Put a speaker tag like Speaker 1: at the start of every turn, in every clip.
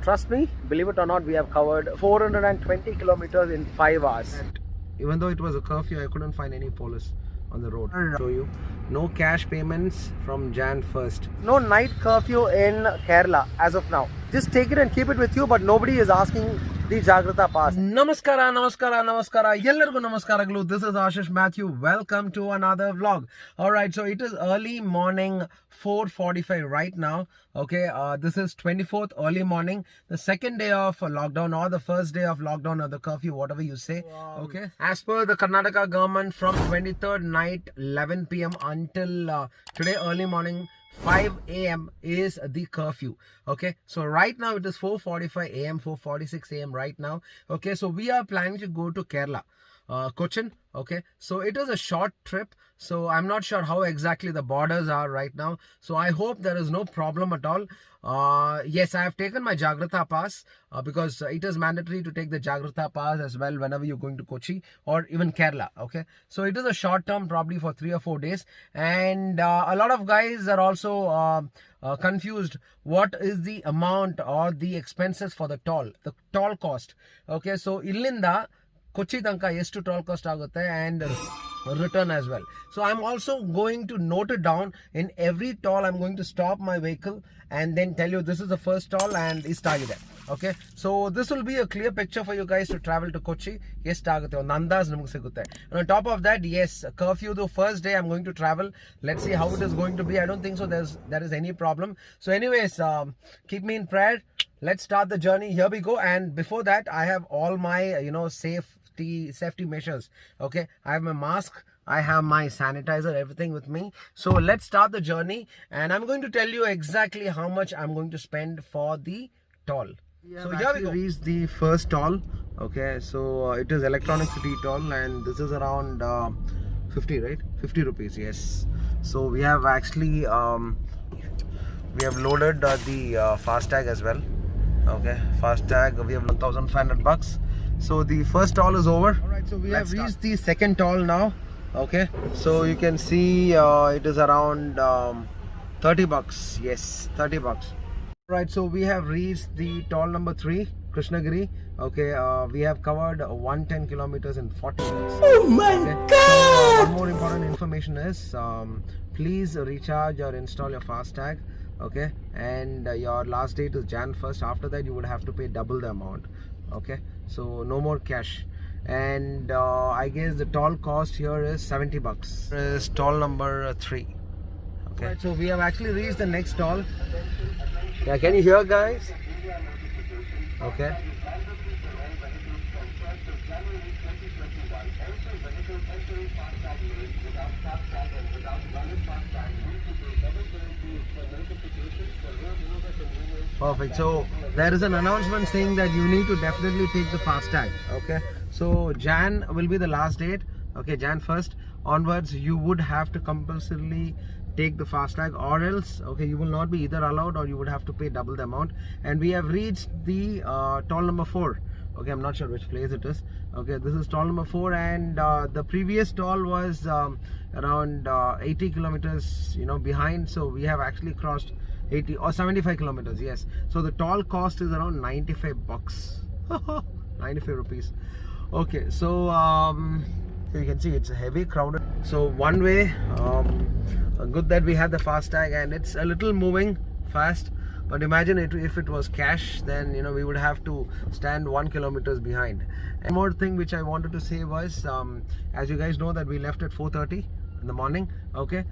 Speaker 1: Trust me, believe it or not, we have covered 420 kilometers in 5 hours. Even though it was a curfew, I couldn't find any police on the road. I'll show you. No cash payments from Jan 1st. No night curfew in Kerala as of now. Just take it and keep it with you, but nobody is asking the Jagrata pass. Namaskara. Yellargu namaskaralu. This is Ashish Matthew. Welcome to another vlog. Alright, so it is early morning, 4:45 right now. Okay, this is 24th early morning, the second day of lockdown or the first day of lockdown or the curfew, whatever you say. Wow. Okay, as per the Karnataka government, from 23rd night 11 p.m. until today early morning 5 a.m. is the curfew. Okay, so right now it is 4:45 a.m. 4:46 a.m. right now. Okay, so we are planning to go to Kerala, Cochin. Okay, so it is a short trip, so I'm not sure how exactly the borders are right now, so I hope there is no problem at all. Yes, I have taken my Jagrata pass because it is mandatory to take the Jagrata pass as well whenever you're going to Kochi or even Kerala. Okay, so it is a short term, probably for 3 or 4 days, and a lot of guys are also confused what is the amount or the expenses for the toll cost. Okay, so illinda Kochi tanka ಎಷ್ಟು toll cost ಆಗುತ್ತೆ and return as well. So I'm also going to note it down. In every toll I'm going to stop my vehicle and then tell you this is the first toll and ಇಷ್ಟಾಗಿದೆ. Okay, so this will be a clear picture for you guys to travel to Kochi. ಎಷ್ಟಾಗುತ್ತೆ ಒಂದು ಅಂದಾಜು ನಿಮಗೆ ಸಿಗುತ್ತೆ. And on top of that, yes, curfew the first day I'm going to travel. Let's see how it is going to be. I don't think so there is any problem. So anyways, keep me in prayer. Let's start the journey. Here we go. And before that, I have all my safety measures. Okay, I have my mask, I have my sanitizer, everything with me. So let's start the journey, and I'm going to tell you exactly how much I'm going to spend for the toll. So here we reached the first toll. Okay, so it is Electronic City toll, and this is around 50, right? 50 rupees. Yes. So we have actually we have loaded the FASTag as well. Okay, FASTag, we have 1,500 bucks. So the first toll is over. Alright, so we have reached the second toll now. Okay, so you can see it is around 30 bucks. Yes, 30 bucks. Alright, so we have reached the toll number 3, Krishnagiri. Okay, we have covered 110 kilometers in 40 minutes. Oh my god! So, one more important information is please recharge or install your FASTag. Okay, and your last date is Jan 1st. After that you would have to pay double the amount. Okay, so no more cash. And I guess the toll cost here is 70 bucks. This is toll number 3. Okay, right, so we have actually reached the next toll. Yeah, can you hear, guys? Okay. Perfect. So there is an announcement saying that you need to definitely take the FASTag. Okay, so Jan will be the last date. Okay, Jan 1st onwards you would have to compulsorily take the FASTag, or else okay you will not be either allowed or you would have to pay double the amount. And we have reached the toll number 4. Okay, I'm not sure which place it is. Okay, this is toll number 4, and the previous toll was around 80 kilometers behind, so we have actually crossed 80 or 75 kilometers. Yes, so the toll cost is around 95 bucks. 95 rupees. Okay, so you can see it's heavy crowded. So one way, good that we have the FASTag, and it's a little moving fast. But imagine if it was cash, then we would have to stand 1 kilometers behind. One more thing which I wanted to say was, as you guys know that we left at 4:30 in the morning. Okay,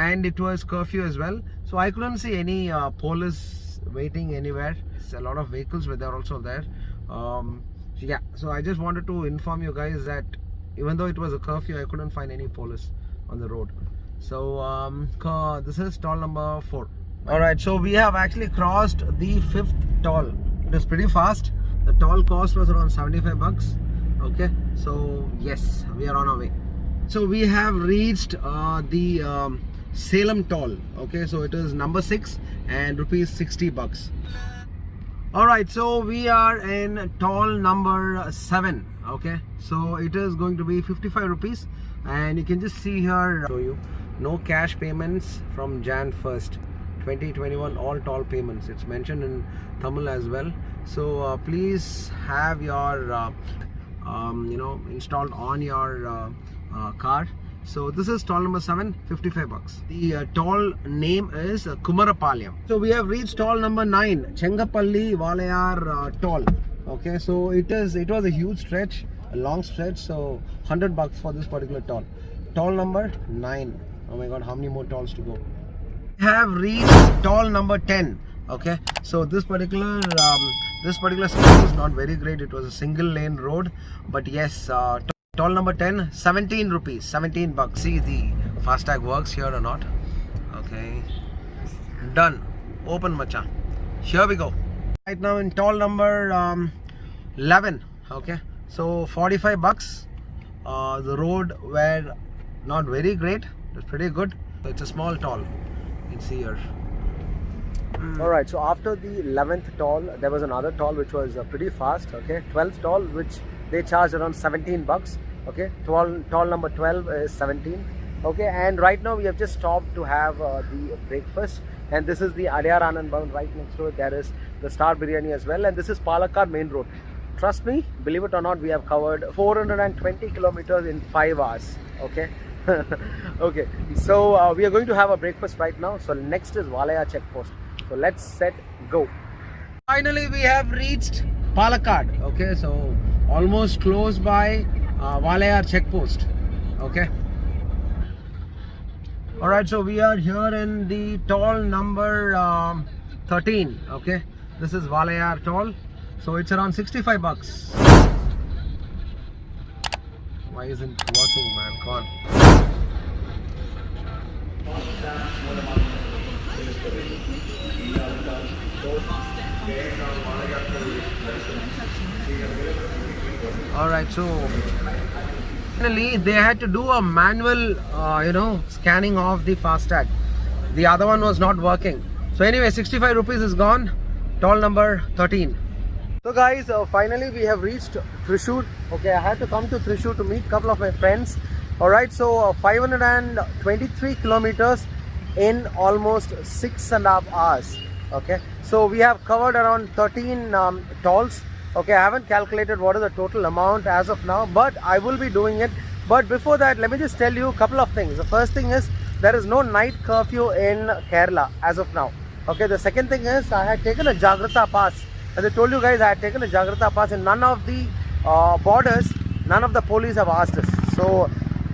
Speaker 1: and it was curfew as well, so I couldn't see any police waiting anywhere. It's a lot of vehicles, but they're also there. Yeah, so I just wanted to inform you guys that even though it was a curfew, I couldn't find any police on the road. So this is toll number 4. Alright, so we have actually crossed the 5th toll. It is pretty fast. The toll cost was around 75 bucks. Okay, so yes, we are on our way. So we have reached the Salem toll. Okay, so it is number 6 and rupees 60 bucks. Alright, so we are in toll number 7. Okay, so it is going to be 55 rupees, and you can just see here, show you, no cash payments from Jan 1st. 2021 all toll payments. It's mentioned in Tamil as well. So please have your installed on your car. So this is toll number 7, 55 bucks. The toll name is Kumarapalayam. So we have reached toll number 9, Chengapalli Valayar toll. Okay, so it was a huge stretch, a long stretch. So 100 bucks for this particular toll. Toll number 9. Oh my god, how many more tolls to go? We have reached toll number 10. Okay, so this particular stretch is not very great. It was a single lane road, but yes, toll number 10, 17 rupees, 17 bucks. See the FASTag works here or not. Okay, done. Open macha. Here we go. Right now in toll number 11. Okay, so 45 bucks. The road were not very great. It's pretty good. So it's a small toll. You can see here. Alright, so after the 11th toll, there was another toll which was pretty fast. Okay, 12th toll, which they charged around 17 bucks. Okay, toll number 12 is 17. Okay, and right now we have just stopped to have the breakfast, and this is the Adyar Anand Bhavan. Right next to it there is the Star Biryani as well, and this is Palakkad main road. Trust me, believe it or not, we have covered 420 kilometers in 5 hours. Okay. Okay, so we are going to have a breakfast right now. So next is Valayar checkpost. So let's set go. Finally we have reached Palakkad. Okay, so almost close by Valayar checkpost. Okay. Alright, so we are here in the toll number 13. Okay, this is Valayar toll. So it's around 65 bucks. Why isn't it working, man? Come on. Alright, so finally they had to do a manual scanning of the FASTag. The other one was not working. So anyway, 65 rupees is gone. Toll number 13. So guys, finally we have reached Thrissur. Okay, I had to come to Thrissur to meet a couple of my friends. Alright, so 523 kilometers in almost 6.5 hours. Okay, so we have covered around 13 tolls. Okay, I haven't calculated what is the total amount as of now, but I will be doing it. But before that, let me just tell you a couple of things. The first thing is there is no night curfew in Kerala as of now. Okay, the second thing is I had taken a Jagrata pass. As I told you guys, I had taken a Jagrata pass, and none of the borders, none of the police have asked us. So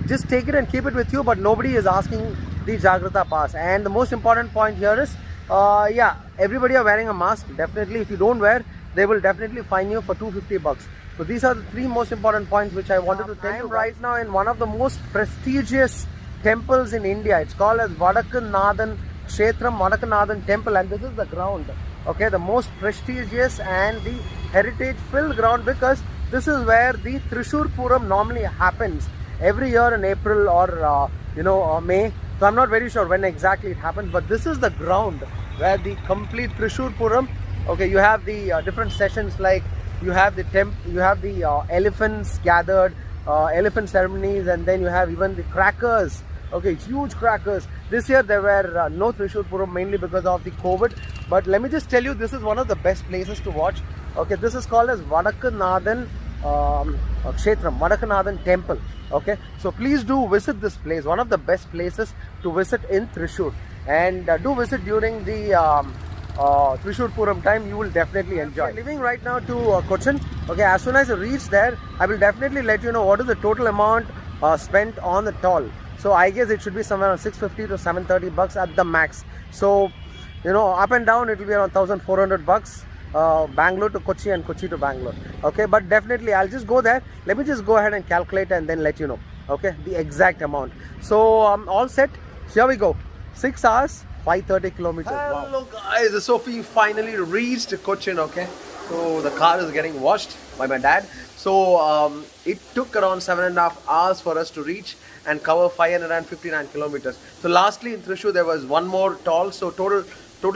Speaker 1: just take it and keep it with you, but nobody is asking the Jagrata pass. And the most important point here is, yeah, everybody are wearing a mask. Definitely, if you don't wear, they will definitely fine you for 250 bucks. So these are the 3 most important points which I wanted to tell you. Right now in one of the most prestigious temples in India. It's called as Vadakkunnathan Kshetram, Vadakkunnathan Temple, and this is the ground. Okay, the most prestigious and the heritage filled ground, because this is where the Thrissur Puram normally happens every year in April or May. So I'm not very sure when exactly it happens, but this is the ground where the complete Thrissur Puram. Okay, you have the different sessions, like you have the elephants gathered, elephant ceremonies, and then you have even the crackers. Okay, huge crackers. This year there were no Thrissur Puram, mainly because of the COVID. But let me just tell you, this is one of the best places to watch. Okay, this is called as Vadakkunnathan Kshetram, Vadakkunnathan Temple. Okay, so please do visit this place. One of the best places to visit in Thrissur, and do visit during the Thrissur Puram time. You will definitely enjoy. Okay, leaving right now to Cochin. Okay, as soon as I reach there, I will definitely let you know what is the total amount spent on the toll. So I guess it should be somewhere around 650 to 730 bucks at the max. So up and down it will be around 1400 bucks. Bangalore to Kochi and Kochi to Bangalore. Okay, but definitely I'll just go there. Let me just go ahead and calculate and then let you know, okay, the exact amount. So all set. Here we go. 6 hours, 530 kilometers. Hello guys, so we finally reached Cochin. Okay, so the car is getting washed by my dad. So it took around 7.5 hours for us to reach and cover 559 kilometers. So lastly in Thrissur there was one more toll. So total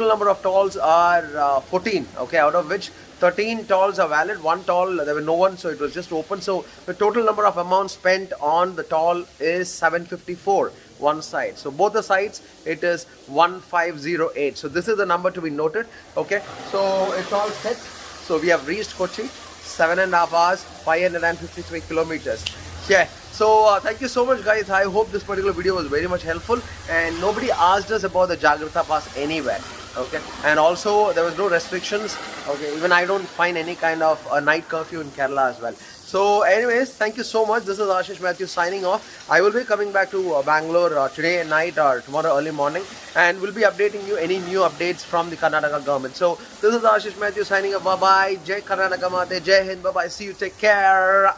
Speaker 1: number of tolls are 14. Okay, out of which 13 tolls are valid. One toll there were no one, so it was just open. So the total number of amount spent on the toll is 754. one side. So both the sides it is 1508. So this is the number to be noted. Okay, so it's all set. So we have reached Kochi, 7.5 hours, 553 kilometers. Yeah. So thank you so much, guys. I hope this particular video was very much helpful, and nobody asked us about the Jagrata Pass anywhere. Okay, and also there was no restrictions. Okay, even I don't find any kind of a night curfew in Kerala as well. So anyways, thank you so much. This is Ashish Mathew signing off. I will be coming back to Bangalore today at night or tomorrow early morning, and we'll be updating you any new updates from the Karnataka government. So this is Ashish Mathew signing off. Bye bye. Jai Karnataka Mate. Jai Hind. Bye bye. See you. Take care.